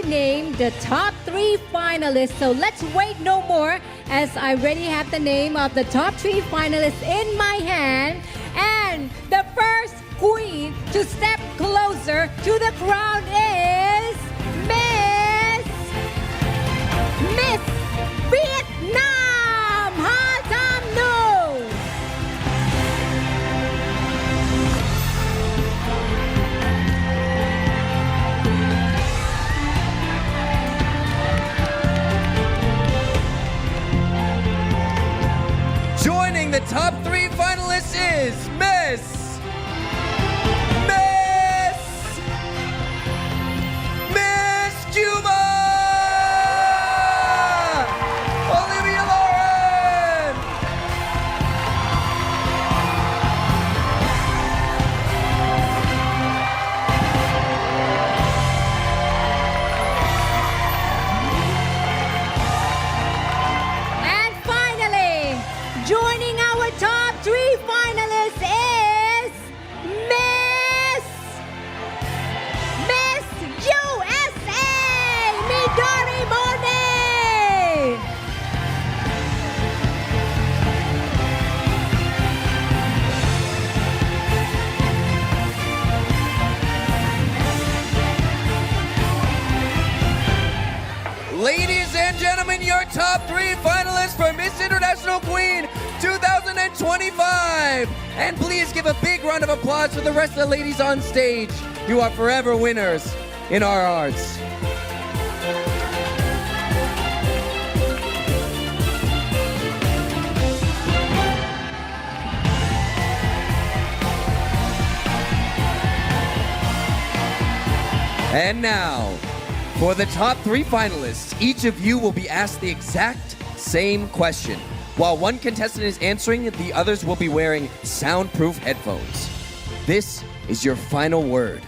name the top 3 finalists. So let's wait no more as I already have the name of the top 3 finalists in my hand. And the first queen to step closer to the crown is Miss Vietnam Ha Tam No. Joining the top 3 finalists is Miss Cuba! Olivia Lauren! And finally, joining our top 3 finalists is Miss USA, Midori Mone. Ladies and gentlemen, your top 3 finalists for Miss International Queen 2025. And please give a big round of applause for the rest of the ladies on stage. You are forever winners in our hearts. And now, for the top 3 finalists, each of you will be asked the exact same question. While one contestant is answering, the others will be wearing soundproof headphones. This is your final word.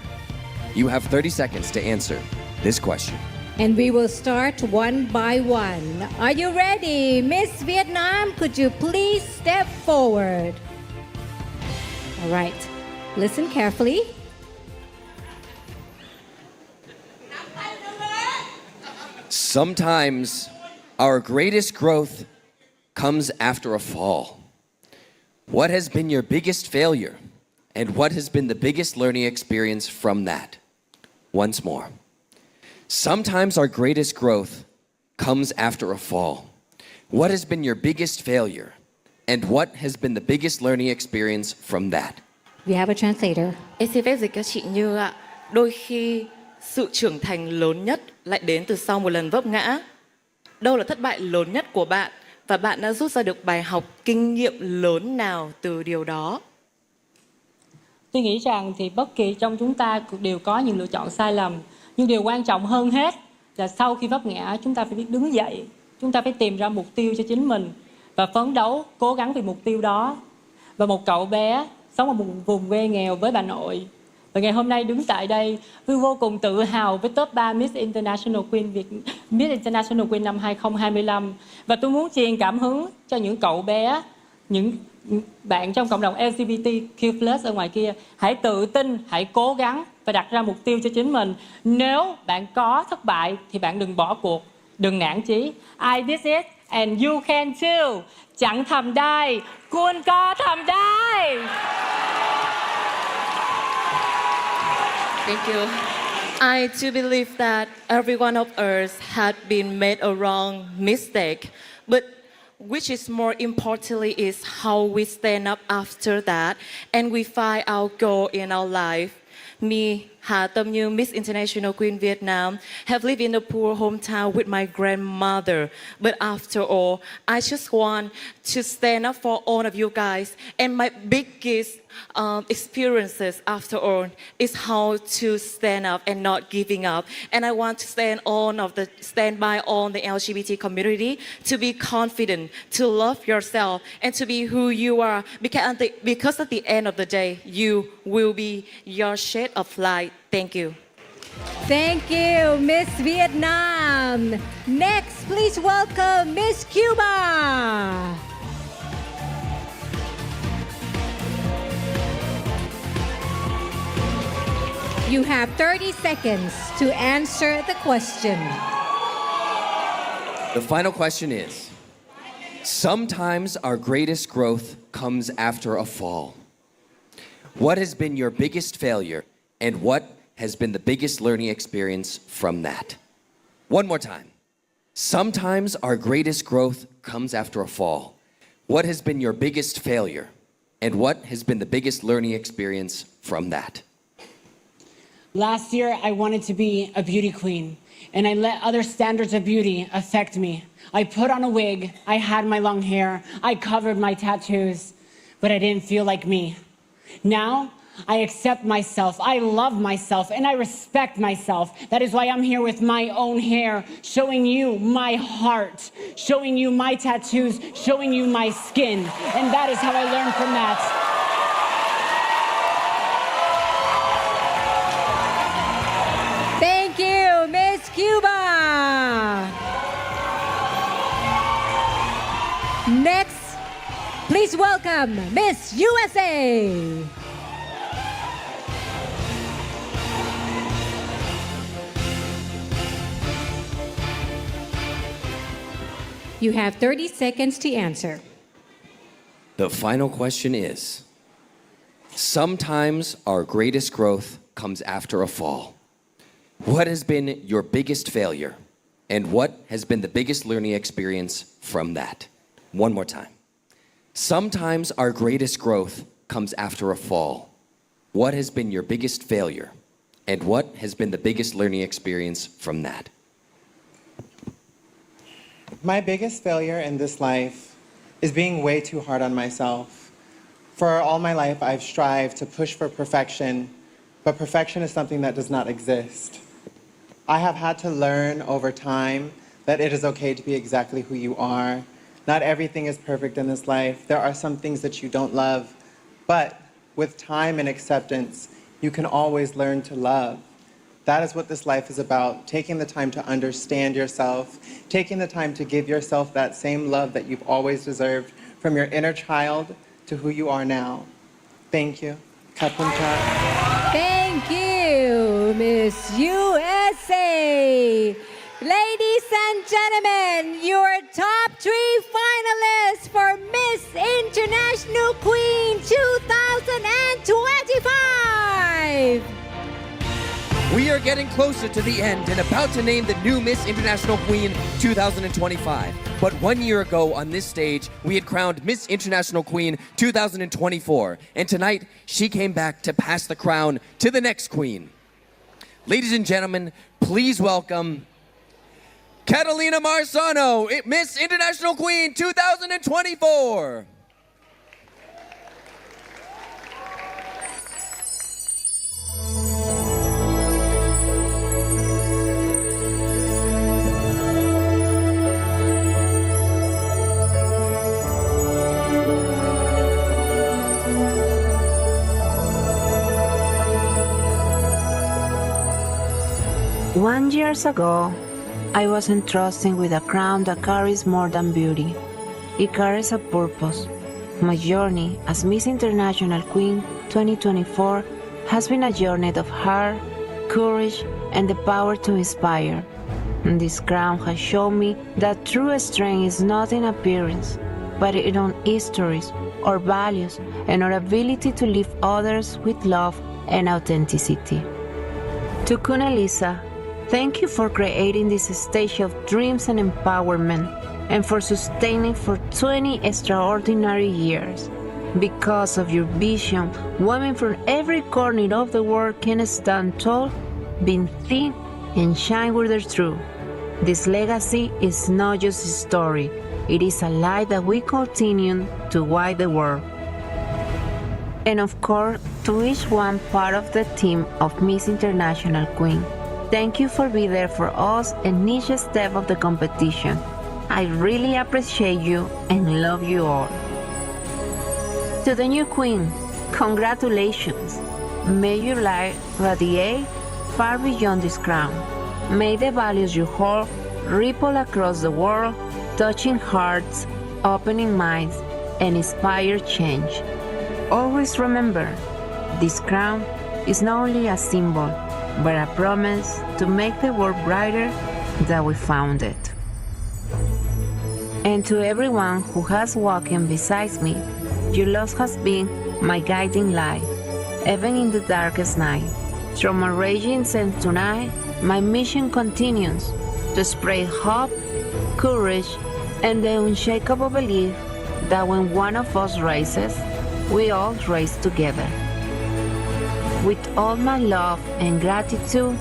You have 30 seconds to answer this question. And we will start one by one. Are you ready? Miss Vietnam, could you please step forward? All right. Listen carefully. Sometimes our greatest growth comes after a fall. What has been your biggest failure? And what has been the biggest learning experience from that? Once more. Sometimes our greatest growth comes after a fall. What has been your biggest failure? And what has been the biggest learning experience from that? We have a translator. Em xin phép dịch cho chị Như ạ. Đôi khi sự trưởng thành lớn nhất lại đến từ sau một lần vấp ngã. Đâu là thất bại lớn nhất của bạn và bạn đã rút ra được bài học kinh nghiệm lớn nào từ điều đó? Tôi nghĩ rằng thì bất kỳ trong chúng ta đều có những lựa chọn sai lầm. Nhưng điều quan trọng hơn hết là sau khi vấp ngã chúng ta phải biết đứng dậy. Chúng ta phải tìm ra mục tiêu cho chính mình và phấn đấu, cố gắng vì mục tiêu đó. Và một cậu bé sống ở một vùng quê nghèo với bà nội. Và ngày hôm nay đứng tại đây, tôi vô cùng tự hào với top 3 Miss International Queen năm 2025. Và tôi muốn truyền cảm hứng cho những cậu bé, những bạn trong cộng đồng LGBTQ+ ở ngoài kia. Hãy tự tin, hãy cố gắng và đặt ra mục tiêu cho chính mình. Nếu bạn có thất bại thì bạn đừng bỏ cuộc, đừng nản chí. I did it and you can too. Chẳng thầm đai,คุณก็ทำได้ Thank you. I do believe that every one of us had been made a wrong mistake, but which is more importantly is how we stand up after that and we find our goal in our life. Me, Ha Tam Như, Miss International Queen Vietnam, have lived in a poor hometown with my grandmother. But after all, I just want to stand up for all of you guys. And my biggest experiences after all is how to stand up and not giving up. And I want to stand by all the LGBT community to be confident, to love yourself, and to be who you are. Because at the end of the day, you will be your shade of light. Thank you. Thank you, Miss Vietnam. Next, please welcome Miss Cuba. You have 30 seconds to answer the question. The final question is, sometimes our greatest growth comes after a fall. What has been your biggest failure, and what has been the biggest learning experience from that? One more time. Sometimes our greatest growth comes after a fall. What has been your biggest failure, and what has been the biggest learning experience from that? Last year, I wanted to be a beauty queen, and I let other standards of beauty affect me. I put on a wig, I had my long hair, I covered my tattoos, but I didn't feel like me. Now, I accept myself, I love myself, and I respect myself. That is why I'm here with my own hair, showing you my heart, showing you my tattoos, showing you my skin. And that is how I learned from that. Thank you, Miss Cuba. Next, please welcome Miss USA. You have 30 seconds to answer. The final question is, sometimes our greatest growth comes after a fall. What has been your biggest failure, and what has been the biggest learning experience from that? One more time. Sometimes our greatest growth comes after a fall. What has been your biggest failure, and what has been the biggest learning experience from that? My biggest failure in this life is being way too hard on myself. For all my life, I've strived to push for perfection, but perfection is something that does not exist. I have had to learn over time that it is okay to be exactly who you are. Not everything is perfect in this life. There are some things that you don't love, but with time and acceptance, you can always learn to love. That is what this life is about, taking the time to understand yourself, taking the time to give yourself that same love that you've always deserved from your inner child to who you are now. Thank you. Kapunta. Thank you, Miss USA. Ladies and gentlemen, your top 3 finalists for Miss International Queen 2025. We are getting closer to the end and about to name the new Miss International Queen 2025. But 1 year ago on this stage, we had crowned Miss International Queen 2024. And tonight, she came back to pass the crown to the next queen. Ladies and gentlemen, please welcome Catalina Marzano, Miss International Queen 2024. One year ago, I was entrusted with a crown that carries more than beauty. It carries a purpose. My journey as Miss International Queen 2024 has been a journey of heart, courage, and the power to inspire. And this crown has shown me that true strength is not in appearance, but in our histories, our values, and our ability to live others with love and authenticity. To Queen Elisa, thank you for creating this stage of dreams and empowerment, and for sustaining for 20 extraordinary years. Because of your vision, women from every corner of the world can stand tall, be thin, and shine with their truth. This legacy is not just a story, it is a light that we continue to guide the world. And of course, to each one part of the team of Miss International Queen, thank you for being there for us in each step of the competition. I really appreciate you and love you all. To the new Queen, congratulations. May your light radiate far beyond this crown. May the values you hold ripple across the world, touching hearts, opening minds, and inspire change. Always remember, this crown is not only a symbol, but a promise to make the world brighter than we found it. And to everyone who has walked beside me, your love has been my guiding light, even in the darkest night. From my raging sun tonight, my mission continues to spread hope, courage, and the unshakable belief that when one of us races, we all race together. With all my love and gratitude,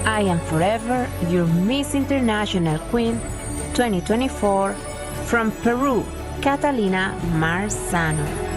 I am forever your Miss International Queen 2024 from Peru, Catalina Marzano.